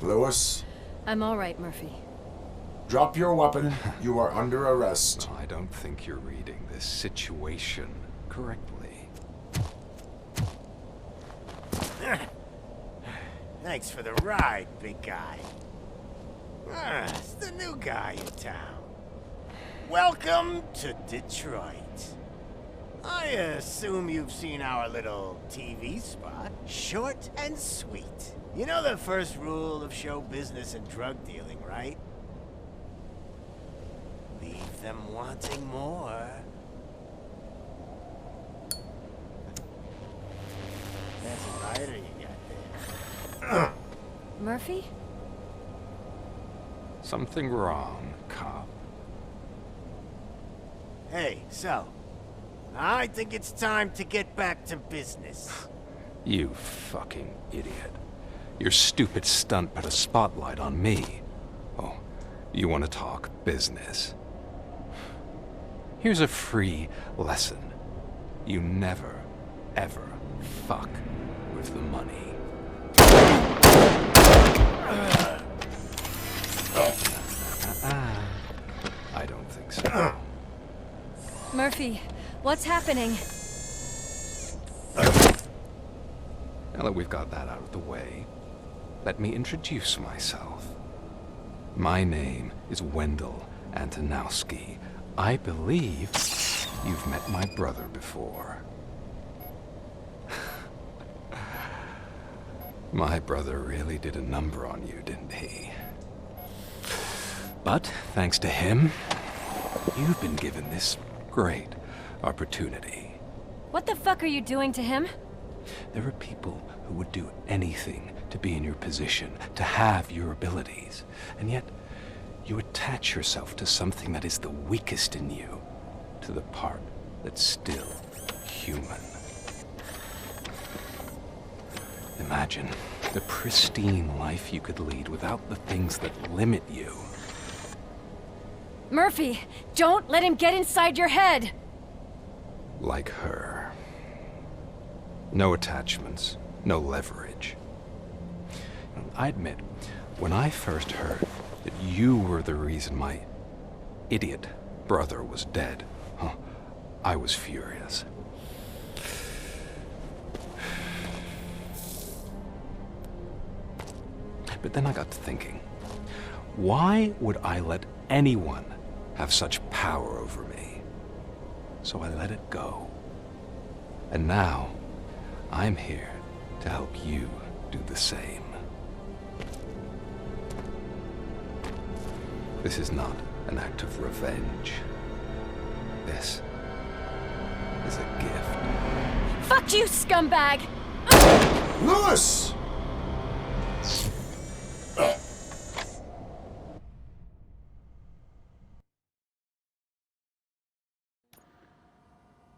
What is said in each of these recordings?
Lewis, I'm all right, Murphy. drop your weapon. You are under arrest. I don't think you're reading this situation correctly. Thanks for the ride, big guy. It's the new guy in town. Welcome to Detroit. I assume you've seen our little TV spot. Short and sweet. You know the first rule of show business and drug dealing, right? Leave them wanting more. That's a lighter you got there. Murphy? Something wrong, cop. Hey, so, I think it's time to get back to business. You fucking idiot. Your stupid stunt put a spotlight on me. Oh, you want to talk business? Here's a free lesson. You never, ever fuck with the money. I don't think so. Murphy, what's happening? Now that we've got that out of the way, let me introduce myself. My name is Wendell Antonowski. I believe you've met my brother before. My brother really did a number on you, didn't he? But thanks to him, you've been given this great opportunity. What the fuck are you doing to him? There are people who would do anything to be in your position, to have your abilities, and yet you attach yourself to something that is the weakest in you, to the part that's still human. Imagine the pristine life you could lead without the things that limit you. Murphy, don't let him get inside your head! Like her. No attachments, no leverage. I admit, when I first heard that you were the reason my idiot brother was dead, I was furious. But then I got to thinking, why would I let anyone have such power over me? So I let it go. And now, I'm here to help you do the same. This is not an act of revenge. This is a gift. Fuck you, scumbag! Lewis!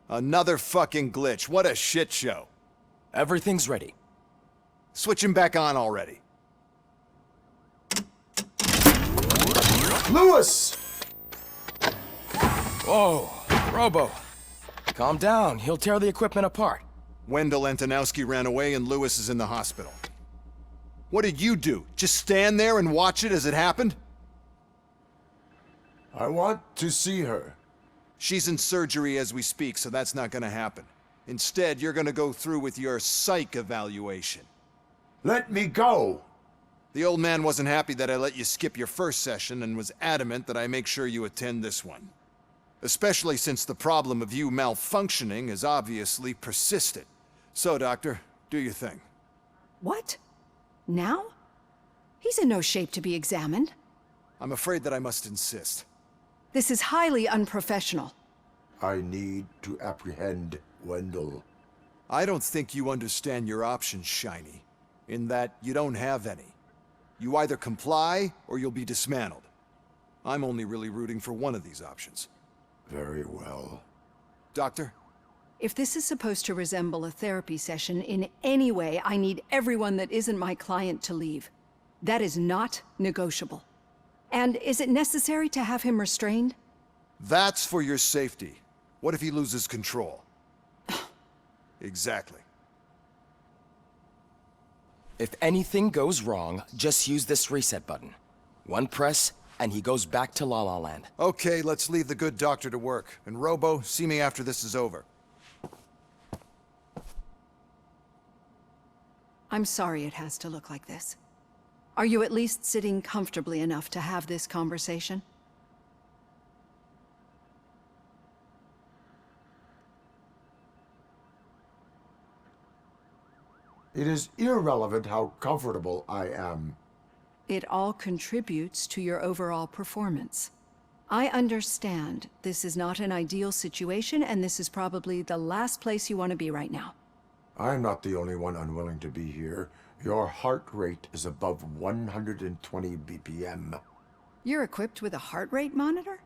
Another fucking glitch. What a shit show. Everything's ready. Switch him back on already. Lewis! Whoa, Robo. Calm down. He'll tear the equipment apart. Wendell Antonowski ran away and Lewis is in the hospital. What did you do? Just stand there and watch it as it happened? I want to see her. She's in surgery as we speak, so that's not gonna happen. Instead, you're gonna go through with your psych evaluation. Let me go! The old man wasn't happy that I let you skip your first session and was adamant that I make sure you attend this one. Especially since the problem of you malfunctioning has obviously persisted. So, Doctor, do your thing. What? Now? He's in no shape to be examined. I'm afraid that I must insist. This is highly unprofessional. I need to apprehend Wendell. I don't think you understand your options, Shiny. In that you don't have any. You either comply, or you'll be dismantled. I'm only really rooting for one of these options. Very well. Doctor? If this is supposed to resemble a therapy session in any way, I need everyone that isn't my client to leave. That is not negotiable. And is it necessary to have him restrained? That's for your safety. What if he loses control? Exactly. If anything goes wrong, just use this reset button. One press, and he goes back to La La Land. Okay, let's leave the good doctor to work. And Robo, see me after this is over. I'm sorry it has to look like this. Are you at least sitting comfortably enough to have this conversation? It is irrelevant how comfortable I am. It all contributes to your overall performance. I understand this is not an ideal situation, and this is probably the last place you want to be right now. I'm not the only one unwilling to be here. Your heart rate is above 120 BPM. You're equipped with a heart rate monitor?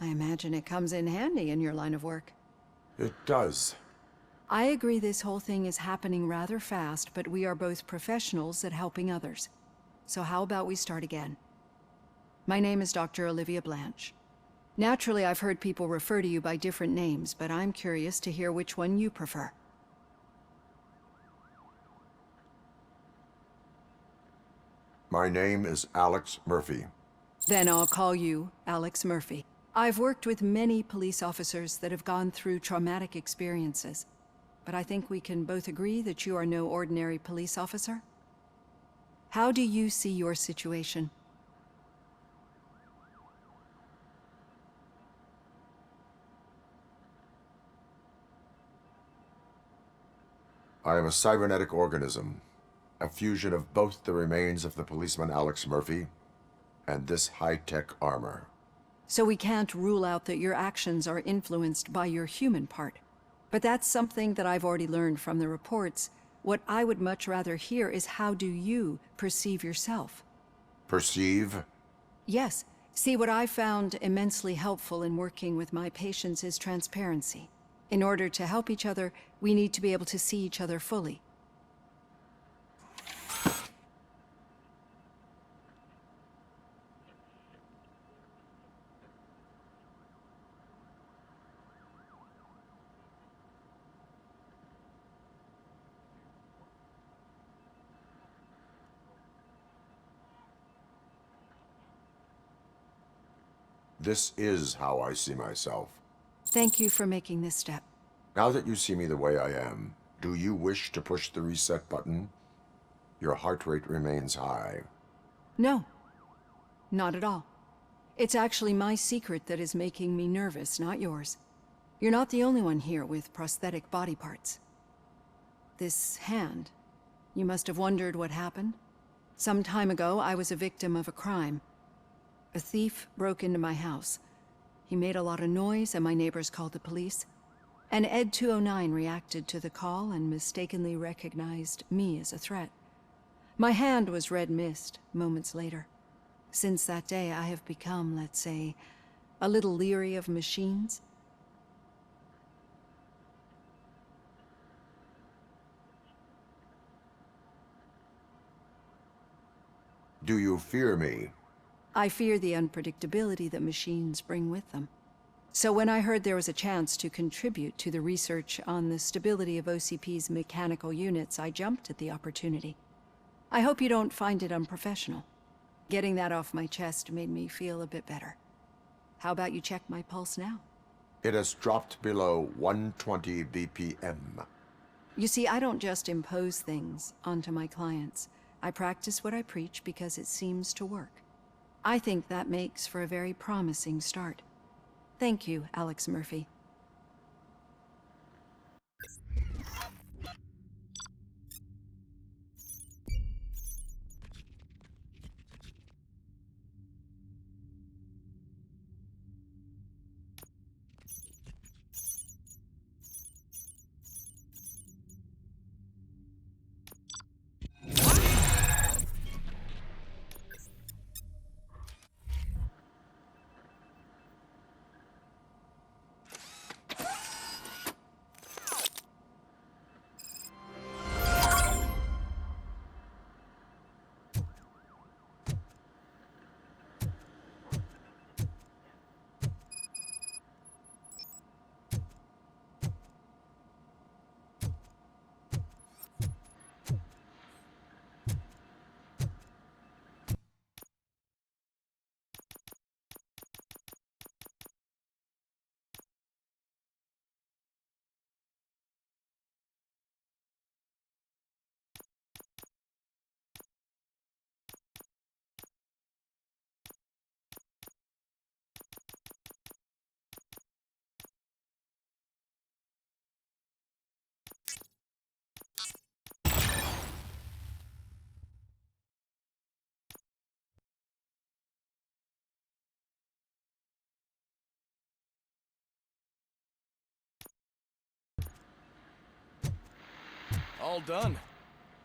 I imagine it comes in handy in your line of work. It does. I agree this whole thing is happening rather fast, but we are both professionals at helping others. So how about we start again? My name is Dr. Olivia Blanche. Naturally, I've heard people refer to you by different names, but I'm curious to hear which one you prefer. My name is Alex Murphy. Then I'll call you Alex Murphy. I've worked with many police officers that have gone through traumatic experiences, but I think we can both agree that you are no ordinary police officer. How do you see your situation? I am a cybernetic organism, a fusion of both the remains of the policeman Alex Murphy and this high-tech armor. So we can't rule out that your actions are influenced by your human part. But that's something that I've already learned from the reports. What I would much rather hear is how do you perceive yourself? Perceive? Yes. See, what I found immensely helpful in working with my patients is transparency. In order to help each other, we need to be able to see each other fully. This is how I see myself. Thank you for making this step. Now that you see me the way I am, do you wish to push the reset button? Your heart rate remains high. No, not at all. It's actually my secret that is making me nervous, not yours. You're not the only one here with prosthetic body parts. This hand, you must have wondered what happened. Some time ago, I was a victim of a crime. A thief broke into my house. He made a lot of noise and my neighbors called the police. And Ed 209 reacted to the call and mistakenly recognized me as a threat. My hand was red mist moments later. Since that day, I have become, let's say, a little leery of machines. Do you fear me? I fear the unpredictability that machines bring with them. So when I heard there was a chance to contribute to the research on the stability of OCP's mechanical units, I jumped at the opportunity. I hope you don't find it unprofessional. Getting that off my chest made me feel a bit better. How about you check my pulse now? It has dropped below 120 BPM. You see, I don't just impose things onto my clients. I practice what I preach because it seems to work. I think that makes for a very promising start. Thank you, Alex Murphy. All done.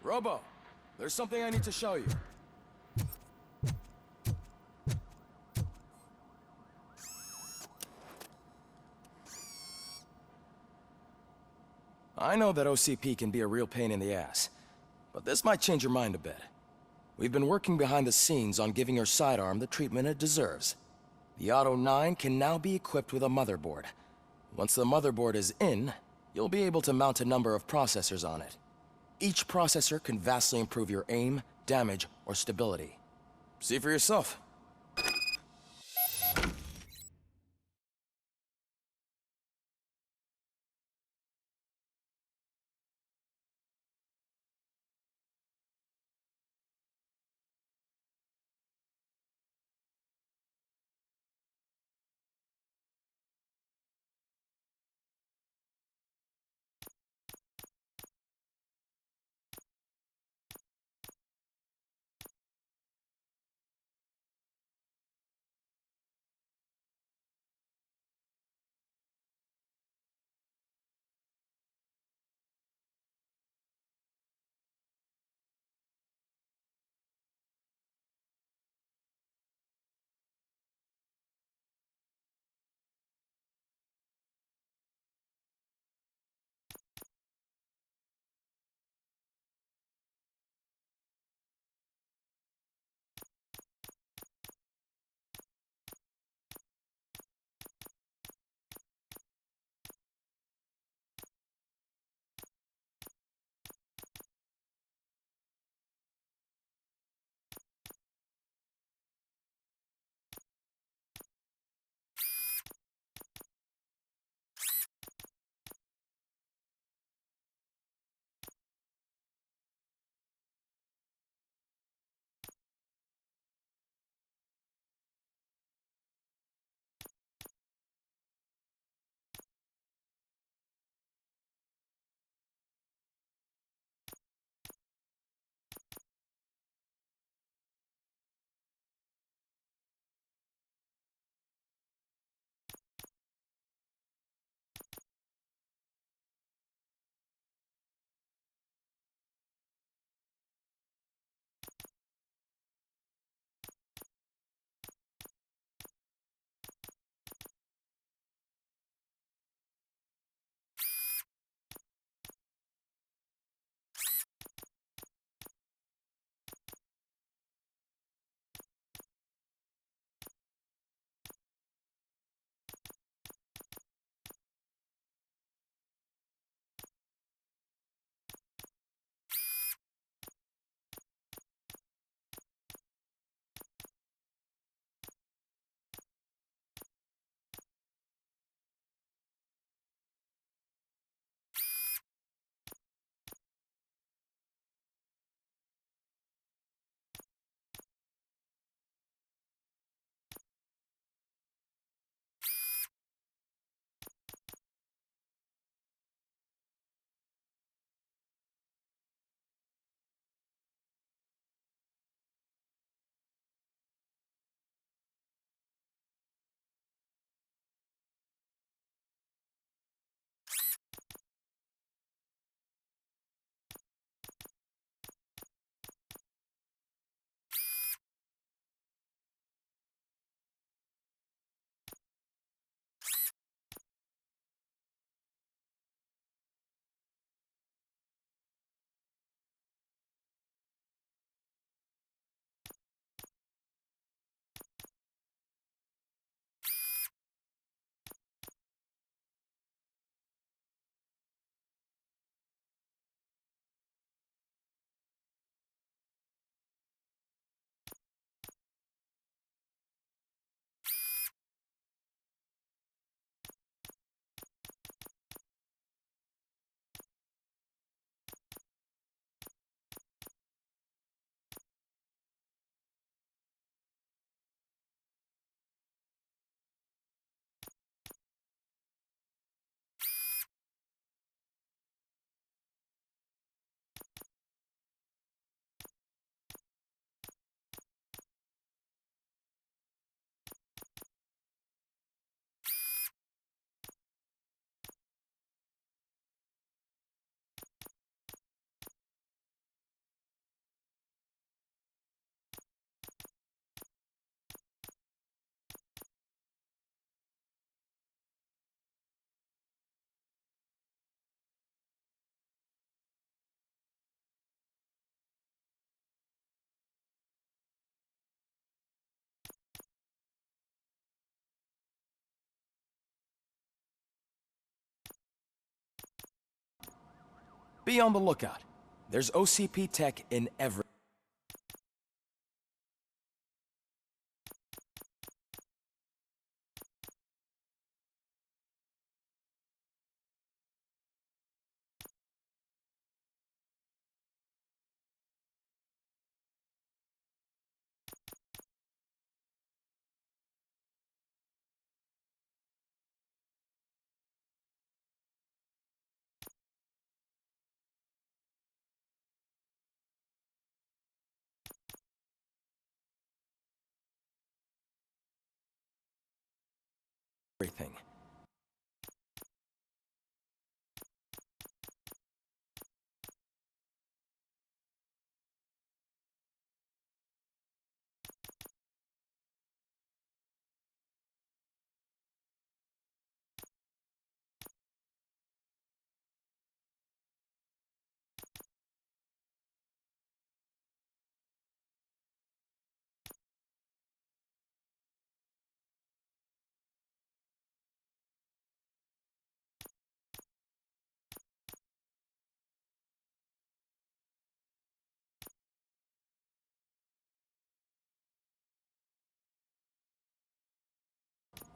Robo, there's something I need to show you. I know that OCP can be a real pain in the ass, but this might change your mind a bit. We've been working behind the scenes on giving your sidearm the treatment it deserves. The Auto 9 can now be equipped with a motherboard. Once the motherboard is in, you'll be able to mount a number of processors on it. Each processor can vastly improve your aim, damage, or stability. See for yourself. Be on the lookout. There's OCP tech in every... everything.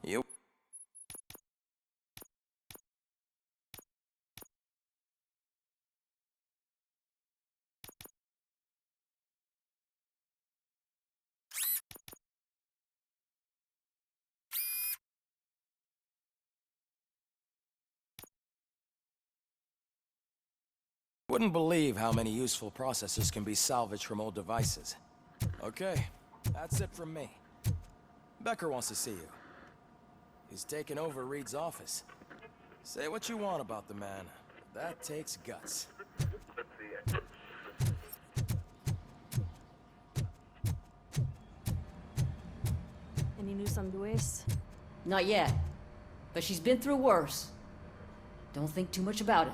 You wouldn't believe how many useful processes can be salvaged from old devices. Okay, that's it from me. Becker wants to see you. He's taken over Reed's office. Say what you want about the man. That takes guts. Any news on Luis? Not yet. But she's been through worse. Don't think too much about it.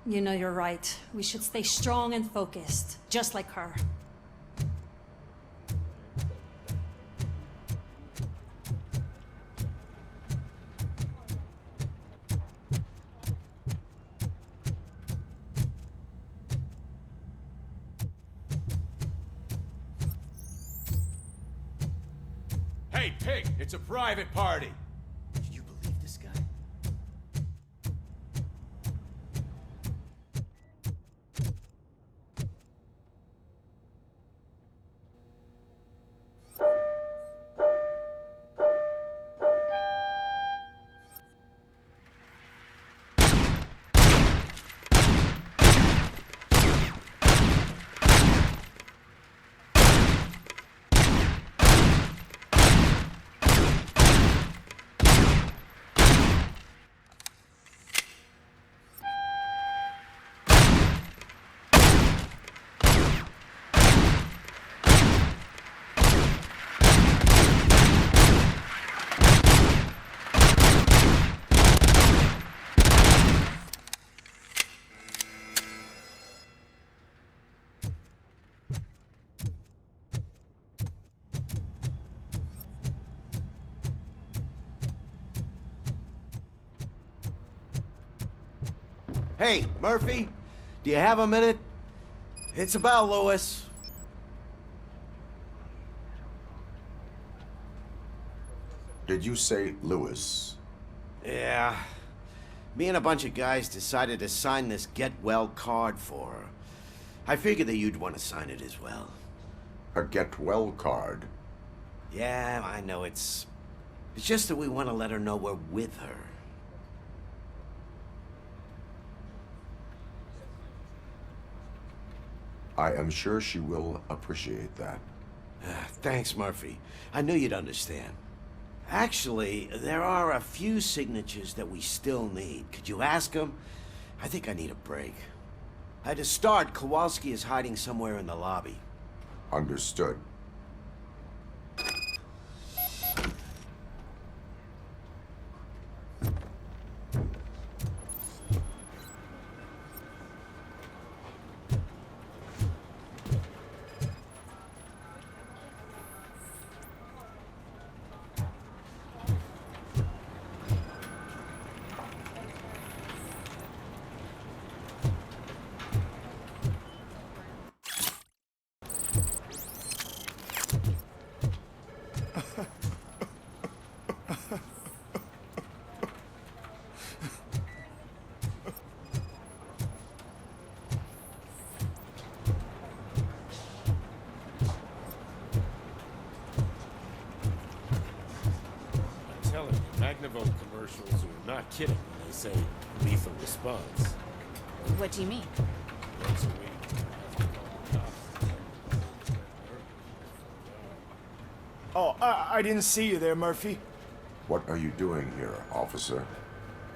You know you're right. We should stay strong and focused, just like her. Hey, Pig, it's a private party. Did you believe this guy? Hey, Murphy, do you have a minute? It's about Lewis. Did you say Lewis? Yeah. Me and a bunch of guys decided to sign this get well card for her. I figured that you'd want to sign it as well. A get well card? Yeah, I know it's just that we want to let her know we're with her. I am sure she will appreciate that. Thanks, Murphy. I knew you'd understand. Actually, there are a few signatures that we still need. Could you ask them? I think I need a break. To start, Kowalski is hiding somewhere in the lobby. Understood. Carnival commercials are not kidding when they say lethal response. What do you mean? Once a week, I have to call the cops. Oh, I didn't see you there, Murphy. What are you doing here, officer?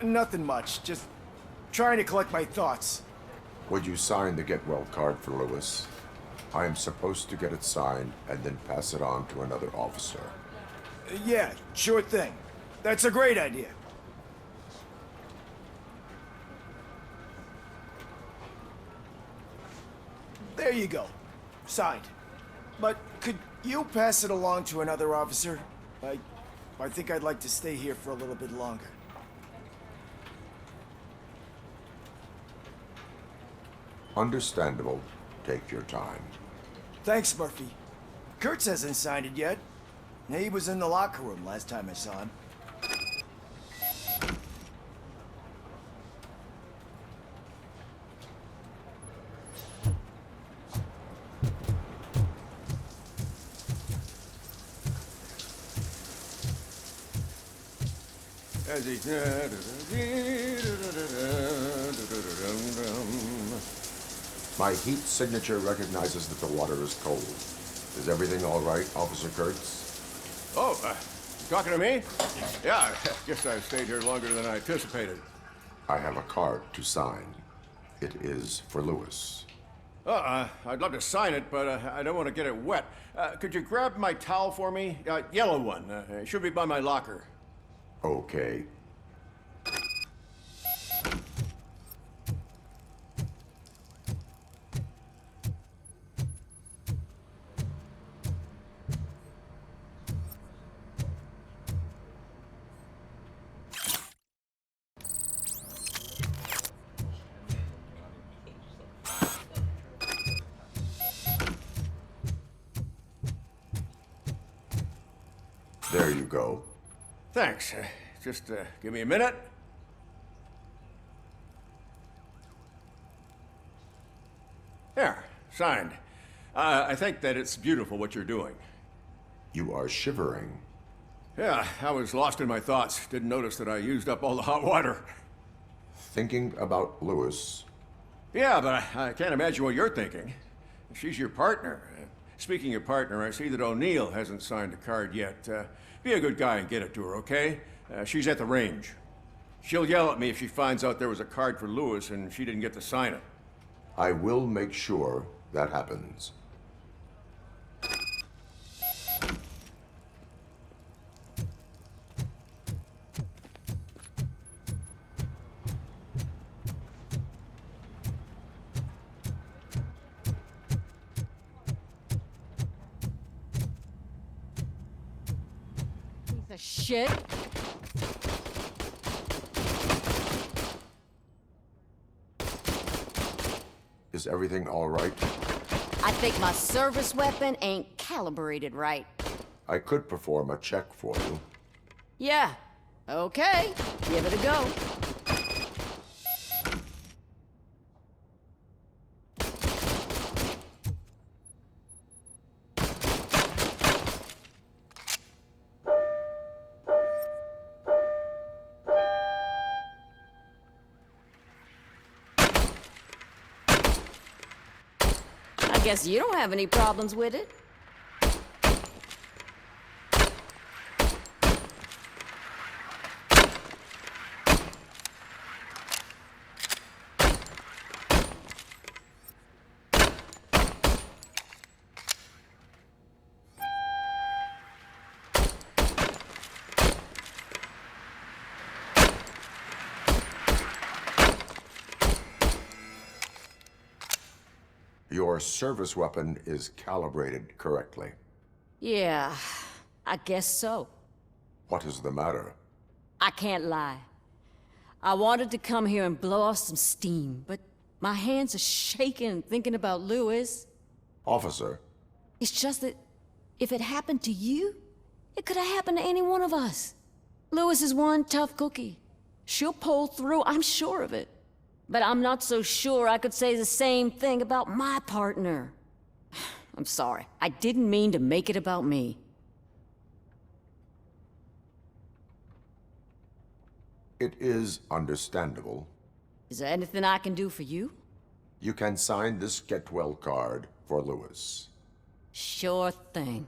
Nothing much, just trying to collect my thoughts. Would you sign the get well card for Lewis? I am supposed to get it signed and then pass it on to another officer. Yeah, sure thing. That's a great idea. There you go. Signed. But could you pass it along to another officer? I think I'd like to stay here for a little bit longer. Understandable. Take your time. Thanks, Murphy. Kurtz hasn't signed it yet. He was in the locker room last time I saw him. My heat signature recognizes that the water is cold. Is everything all right, Officer Kurtz? Oh, you talking to me? Yeah, I guess I stayed here longer than I anticipated. I have a card to sign. It is for Lewis. I'd love to sign it, but I don't want to get it wet. Could you grab my towel for me? Yellow one. It should be by my locker. Okay. There you go. Thanks. Just give me a minute. There, signed. I think that it's beautiful what you're doing. You are shivering. Yeah, I was lost in my thoughts. Didn't notice that I used up all the hot water. Thinking about Lewis. Yeah, but I can't imagine what you're thinking. She's your partner. Speaking of partner, I see that O'Neill hasn't signed a card yet. Be a good guy and get it to her, okay? She's at the range. She'll yell at me if she finds out there was a card for Lewis and she didn't get to sign it. I will make sure that happens. Piece of shit. Is everything all right? I think my service weapon ain't calibrated right. I could perform a check for you. Yeah. Okay. Give it a go. I guess you don't have any problems with it. Your service weapon is calibrated correctly. Yeah, I guess so. What is the matter? I can't lie. I wanted to come here and blow off some steam, but my hands are shaking thinking about Lewis. Officer, It's just that if it happened to you, it could have happened to any one of us. Lewis is one tough cookie. She'll pull through, I'm sure of it. But I'm not so sure I could say the same thing about my partner. I'm sorry. I didn't mean to make it about me. It is understandable. Is there anything I can do for you? You can sign this get well card for Lewis. Sure thing.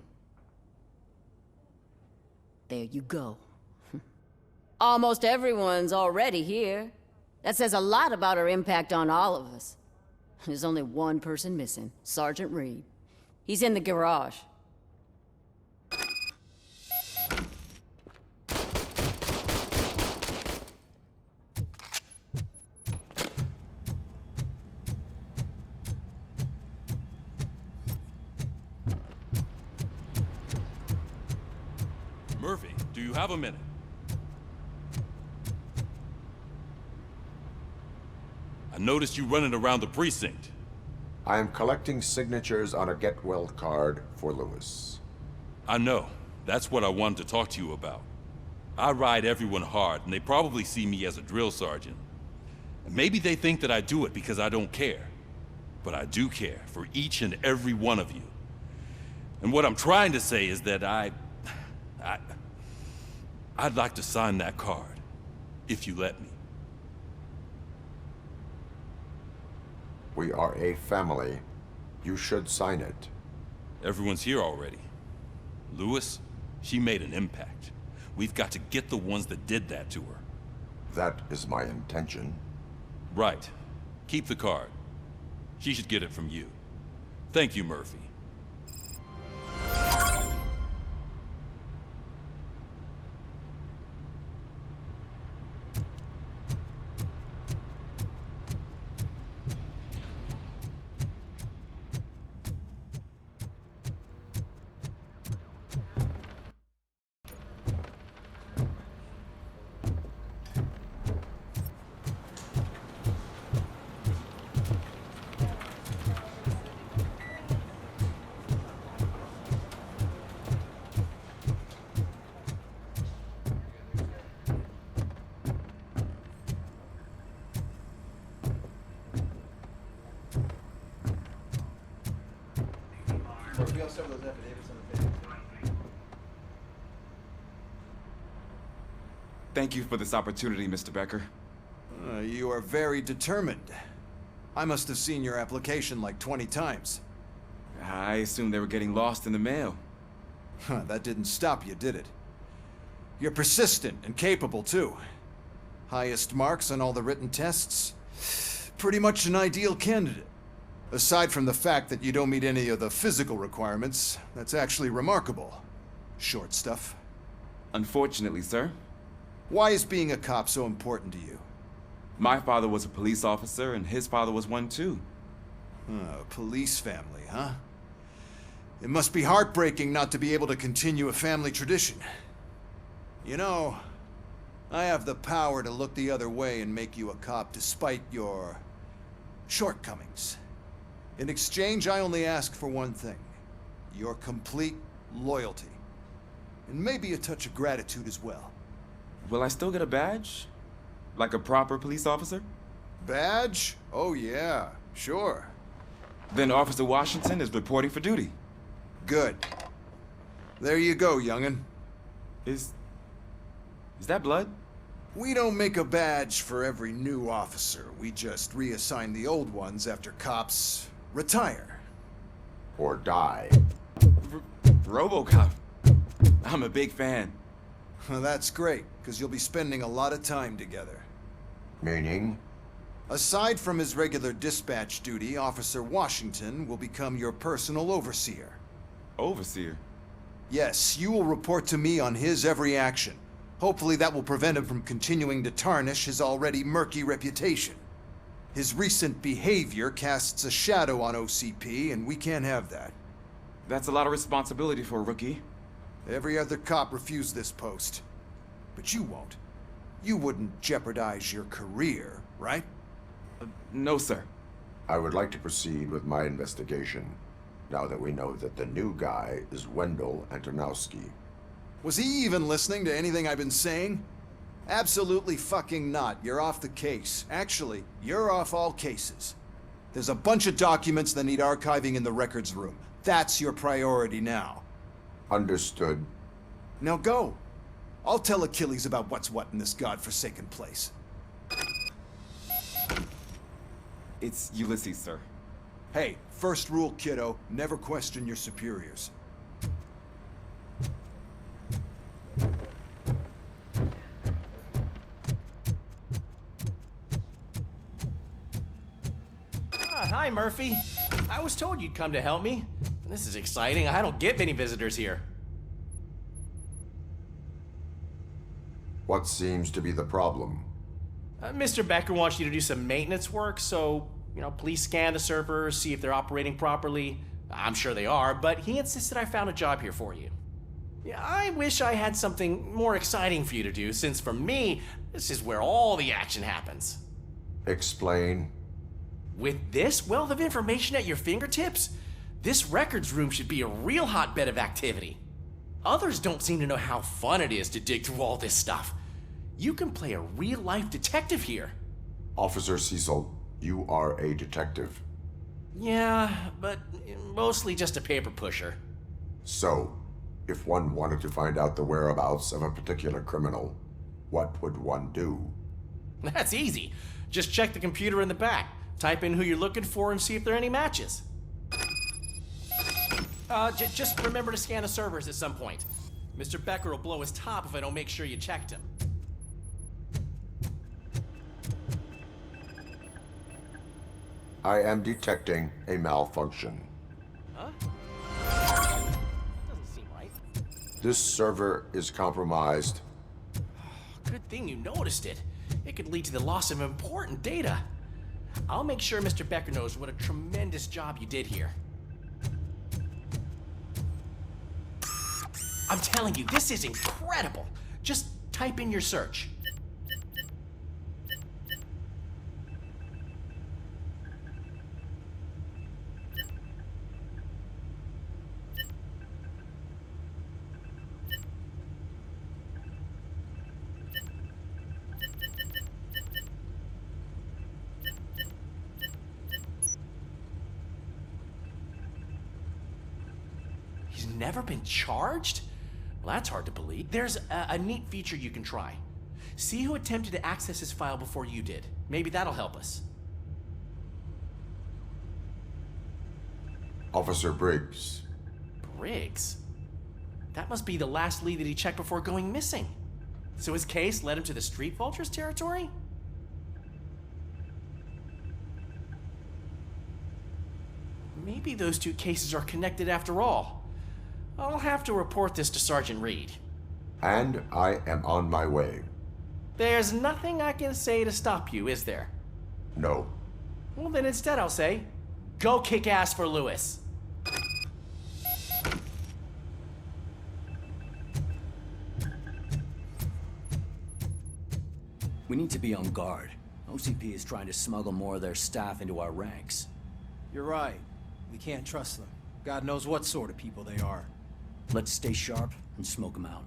There you go. Almost everyone's already here. That says a lot about her impact on all of us. There's only one person missing, Sergeant Reed. He's in the garage. Murphy, do you have a minute? I noticed you running around the precinct. I am collecting signatures on a get well card for Lewis. I know. That's what I wanted to talk to you about. I ride everyone hard, and they probably see me as a drill sergeant. And maybe they think that I do it because I don't care. But I do care for each and every one of you. And what I'm trying to say is that I'd like to sign that card, if you let me. We are a family. You should sign it. Everyone's here already. Lewis, she made an impact. We've got to get the ones that did that to her. That is my intention. Right. Keep the card. She should get it from you. Thank you, Murphy. Thank you for this opportunity, Mr. Becker. You are very determined. I must have seen your application like 20 times. I assumed they were getting lost in the mail. That didn't stop you, did it? You're persistent and capable, too. Highest marks on all the written tests. Pretty much an ideal candidate. Aside from the fact that you don't meet any of the physical requirements, that's actually remarkable. Short stuff. Unfortunately, sir. Why is being a cop so important to you? My father was a police officer, and his father was one too. A police family, huh? It must be heartbreaking not to be able to continue a family tradition. You know, I have the power to look the other way and make you a cop despite your shortcomings. In exchange, I only ask for one thing. Your complete loyalty. And maybe a touch of gratitude as well. Will I still get a badge? Like a proper police officer? Badge? Oh yeah, sure. Then Officer Washington is reporting for duty. Good. There you go, young'un. Is that blood? We don't make a badge for every new officer. We just reassign the old ones after cops retire. Or die. Robocop. I'm a big fan. Well, that's great, because you'll be spending a lot of time together. Meaning? Aside from his regular dispatch duty, Officer Washington will become your personal overseer. Overseer? Yes, you will report to me on his every action. Hopefully that will prevent him from continuing to tarnish his already murky reputation. His recent behavior casts a shadow on OCP, and we can't have that. That's a lot of responsibility for a rookie. Every other cop refused this post. But you won't. You wouldn't jeopardize your career, right? No, sir. I would like to proceed with my investigation, now that we know that the new guy is Wendell Antonowski. Was he even listening to anything I've been saying? Absolutely fucking not. You're off the case. Actually, you're off all cases. There's a bunch of documents that need archiving in the records room. That's your priority now. Understood. Now go. I'll tell Achilles about what's what in this godforsaken place. It's Ulysses, sir. Hey, first rule, kiddo, never question your superiors. Hi, Murphy. I was told you'd come to help me. This is exciting. I don't get many visitors here. What seems to be the problem? Mr. Becker wants you to do some maintenance work, so, please scan the servers, see if they're operating properly. I'm sure they are, but he insisted I found a job here for you. Yeah, I wish I had something more exciting for you to do, since for me, this is where all the action happens. Explain. With this wealth of information at your fingertips, this records room should be a real hotbed of activity. Others don't seem to know how fun it is to dig through all this stuff. You can play a real-life detective here. Officer Cecil, you are a detective. Yeah, but mostly just a paper pusher. So, if one wanted to find out the whereabouts of a particular criminal, what would one do? That's easy. Just check the computer in the back. Type in who you're looking for and see if there are any matches. Just remember to scan the servers at some point. Mr. Becker will blow his top if I don't make sure you checked him. I am detecting a malfunction. Huh? Doesn't seem right. This server is compromised. Good thing you noticed it. It could lead to the loss of important data. I'll make sure Mr. Becker knows what a tremendous job you did here. I'm telling you, this is incredible. Just type in your search. He's never been charged? Well, that's hard to believe. There's a neat feature you can try. See who attempted to access his file before you did. Maybe that'll help us. Officer Briggs. Briggs? That must be the last lead that he checked before going missing. So his case led him to the Street Vultures territory? Maybe those two cases are connected after all. I'll have to report this to Sergeant Reed. And I am on my way. There's nothing I can say to stop you, is there? No. Well, then instead I'll say, go kick ass for Lewis. We need to be on guard. OCP is trying to smuggle more of their staff into our ranks. You're right. We can't trust them. God knows what sort of people they are. Let's stay sharp and smoke them out.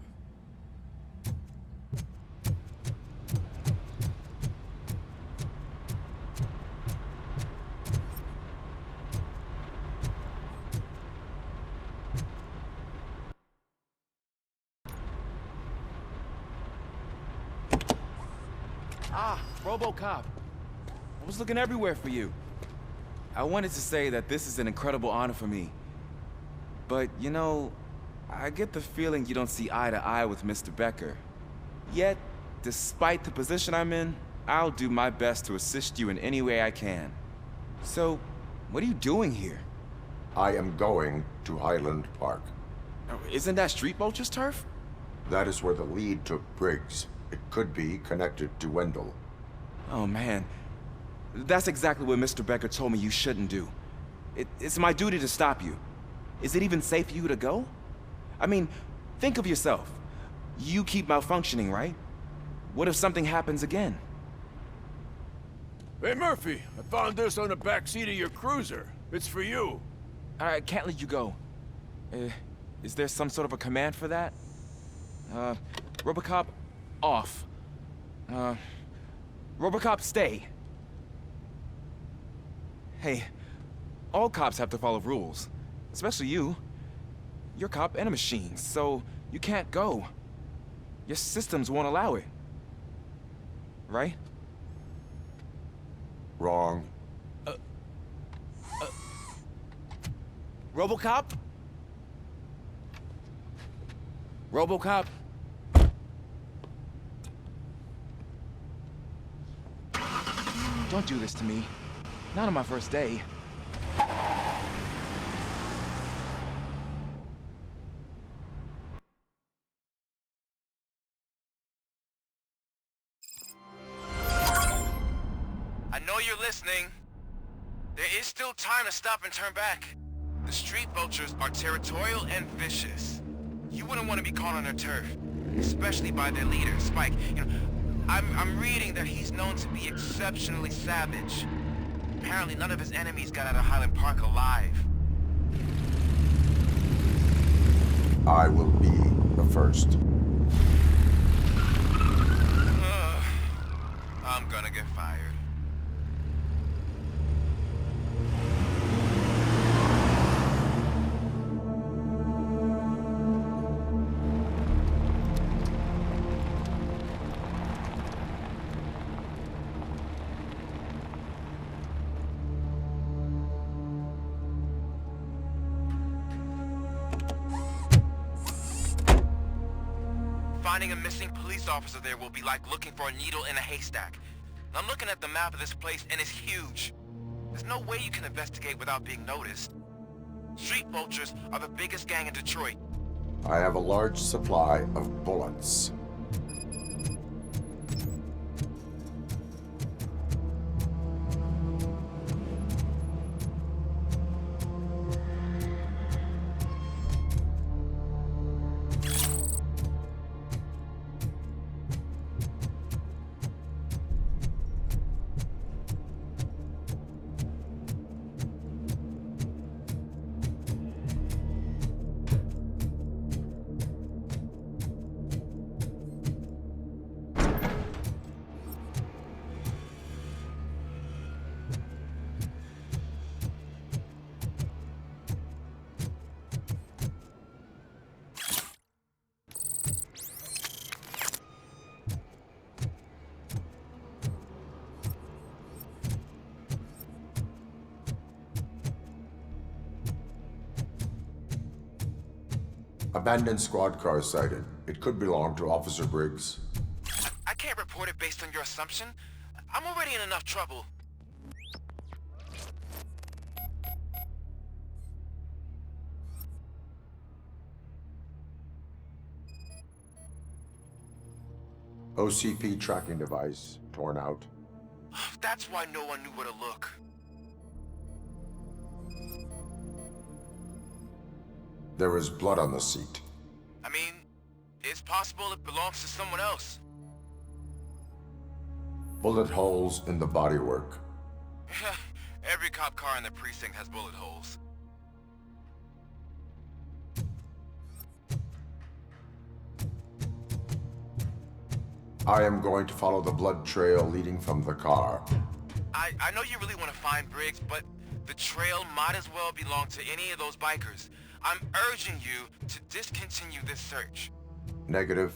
Ah, Robocop. I was looking everywhere for you. I wanted to say that this is an incredible honor for me. But, I get the feeling you don't see eye to eye with Mr. Becker. Yet, despite the position I'm in, I'll do my best to assist you in any way I can. So, what are you doing here? I am going to Highland Park. Isn't that Street Vultures turf? That is where the lead took Briggs. It could be connected to Wendell. Oh, man. That's exactly what Mr. Becker told me you shouldn't do. It's my duty to stop you. Is it even safe for you to go? I mean, think of yourself. You keep malfunctioning, right? What if something happens again? Hey, Murphy, I found this on the back seat of your cruiser. It's for you. I can't let you go. Is there some sort of a command for that? Robocop, off. Robocop, stay. Hey, all cops have to follow rules. Especially you. You're a cop and a machine, so you can't go. Your systems won't allow it. Right? Wrong. Robocop? Robocop? Don't do this to me. Not on my first day. I know you're listening. There is still time to stop and turn back. The street vultures are territorial and vicious. You wouldn't want to be caught on their turf, especially by their leader, Spike. You know, I'm reading that he's known to be exceptionally savage. Apparently none of his enemies got out of Highland Park alive. I will be the first. I'm gonna get fired. Finding a missing police officer there will be like looking for a needle in a haystack. I'm looking at the map of this place and it's huge. There's no way you can investigate without being noticed. Street Vultures are the biggest gang in Detroit. I have a large supply of bullets. Abandoned squad car sighted. It could belong to Officer Briggs. I can't report it based on your assumption. I'm already in enough trouble. OCP tracking device torn out. That's why no one knew where to look. There is blood on the seat. I mean, it's possible it belongs to someone else. Bullet holes in the bodywork. Every cop car in the precinct has bullet holes. I am going to follow the blood trail leading from the car. I know you really want to find Briggs, but the trail might as well belong to any of those bikers. I'm urging you to discontinue this search. Negative.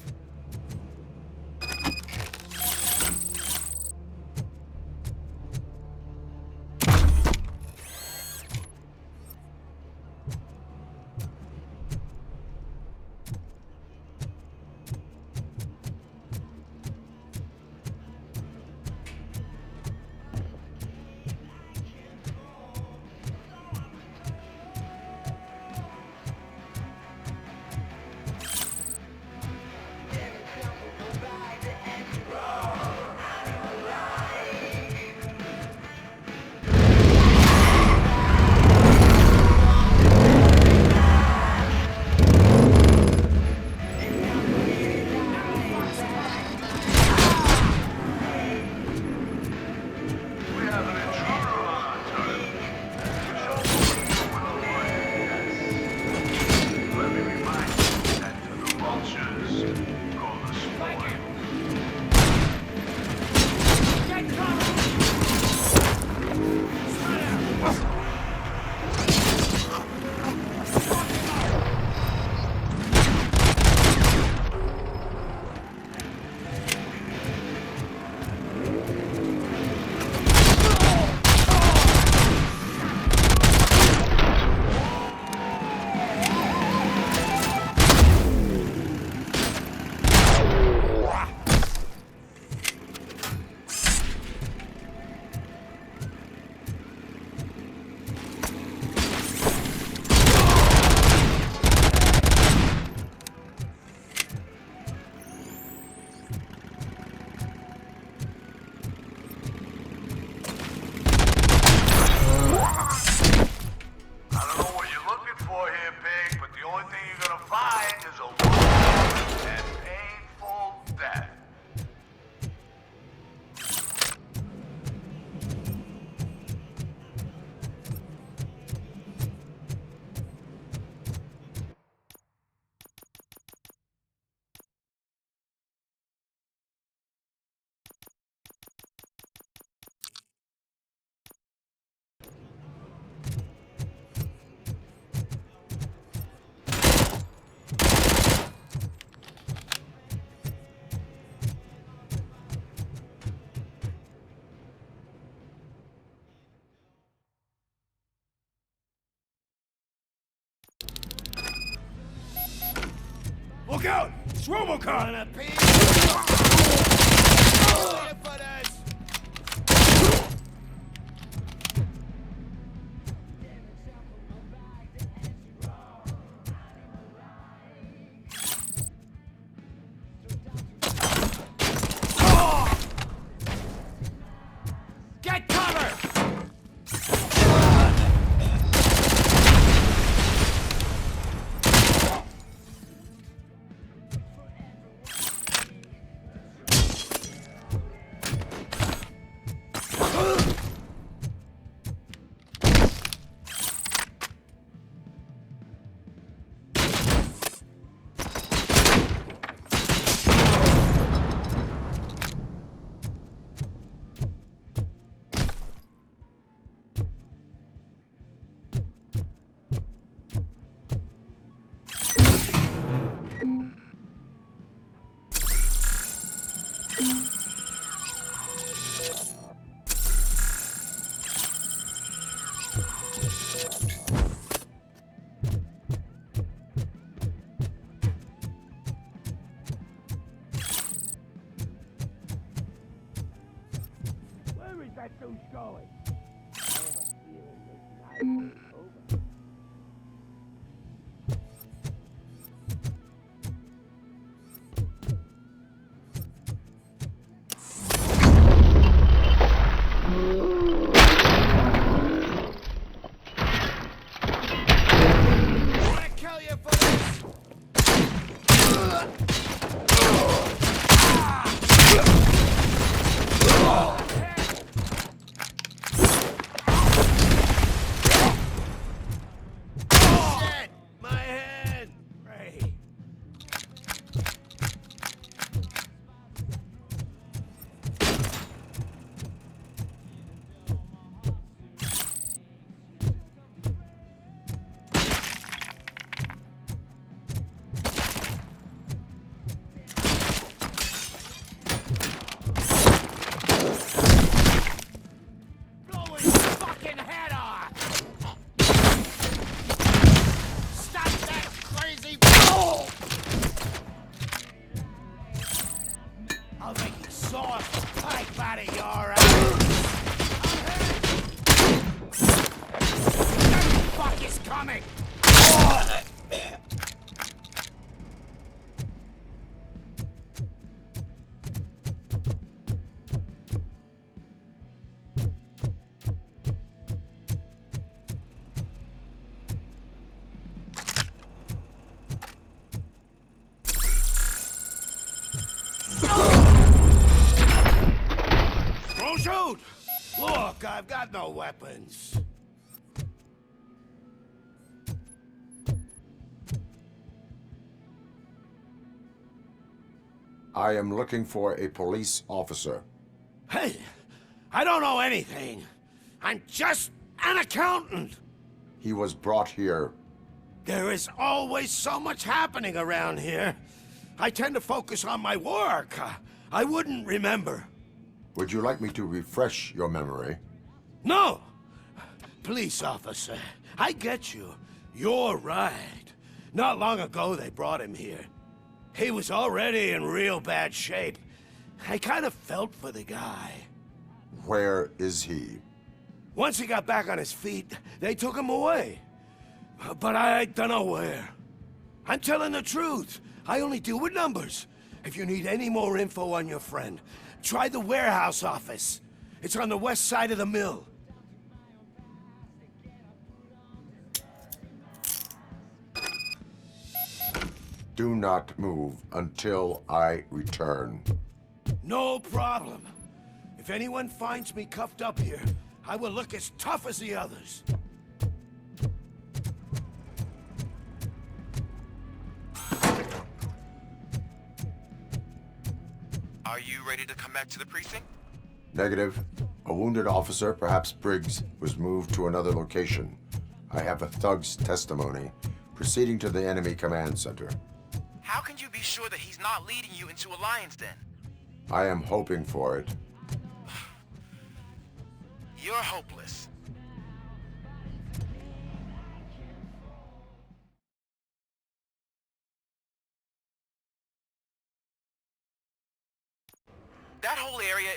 Look out! It's Robocop! Get cover! Where is that douche going? I have a feeling this night is over. I'll make you soft pipe out of your ass. What the fuck is coming? Don't shoot! Look, I've got no weapons. I am looking for a police officer. Hey, I don't know anything. I'm just an accountant. He was brought here. There is always so much happening around here. I tend to focus on my work. I wouldn't remember. Would you like me to refresh your memory? No! Police officer, I get you. You're right. Not long ago they brought him here. He was already in real bad shape. I kind of felt for the guy. Where is he? Once he got back on his feet, they took him away. But I don't know where. I'm telling the truth. I only deal with numbers. If you need any more info on your friend, try the warehouse office. It's on the west side of the mill. Do not move until I return. No problem. If anyone finds me cuffed up here, I will look as tough as the others. Are you ready to come back to the precinct? Negative. A wounded officer, perhaps Briggs, was moved to another location. I have a thug's testimony, proceeding to the enemy command center. How can you be sure that he's not leading you into a lion's den? I am hoping for it. You're hopeless.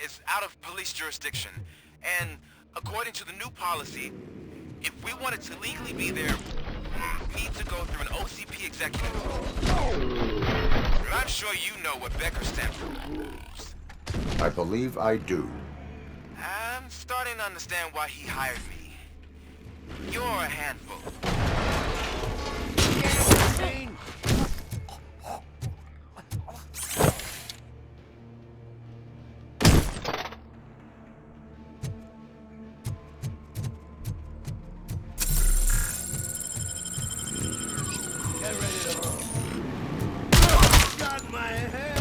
is out of police jurisdiction. And according to the new policy, if we wanted to legally be there, we need to go through an OCP executive. And I'm sure you know what Becker stands for. I believe I do. I'm starting to understand why he hired me. You're a handful. Got my head.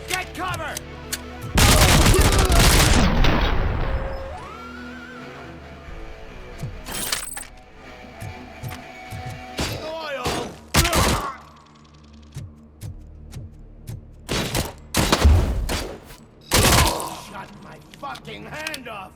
Get cover! Oil! Shut my fucking hand off!